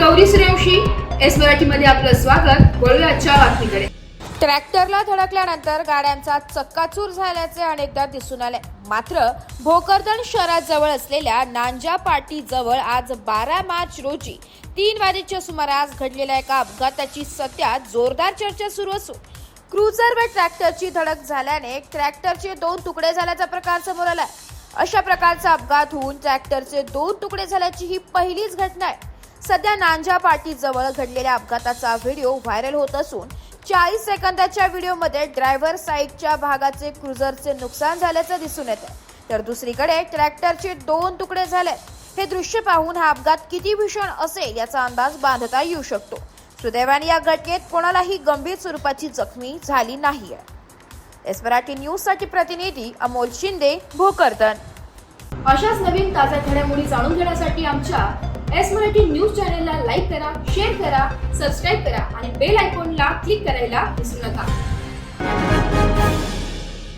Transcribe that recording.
Gauri Suryavanshi. S मराठीमध्ये आपलं स्वागत. वळूया आजच्या बातमीकडे. ट्रॅक्टरला धडकल्यानंतर गाड्यांचा चक्काचूर झाल्याचे अनेकदा दिसून आले. मात्र भोकरदन शहराजवळ असलेल्या नांजा पाटी जवळ आज 12 मार्च रोजी 3 वाजेच्या सुमारास घडलेल्या एका अपघाताची सध्या जोरदार चर्चा सुरू असून क्रुझर व ट्रॅक्टरची धडक झाल्याने ट्रॅक्टरचे 2 तुकडे झाल्याचा प्रकार समोर आला. अशा प्रकारचा अपघात होऊन ट्रॅक्टरचे 2 तुकडे झाल्याची ही पहिलीच घटना आहे. सध्या नांजा पाटी जवळ घडलेल्या अपघाताचा व्हिडिओ व्हायरल होत असून 40 सेकंदाच्या व्हिडिओमध्ये ड्रायव्हर साईडच्या भागाचे क्रुझरचे नुकसान झाल्याचं दिसून येतं, तर दुसरीकडे ट्रॅक्टरचे 2 तुकडे झाले. हे दृश्य पाहून हा अपघात किती भीषण असेल याचा अंदाज बांधता येऊ शकतो. सुदैवाने या घटनेत कोणालाही गंभीर स्वरूपाची जखमी झाली नाहीये. एस मराठी न्यूज साठी प्रतिनिधी अमोल शिंदे, भोकरदन. अशाच नवीन ताज्या घडामोडी जाणून घेण्यासाठी आमच्या एस मराठी न्यूज चॅनलला लाईक करा, शेअर करा, सबस्क्राईब करा आणि बेल आयकॉनला क्लिक करायला विसरू नका.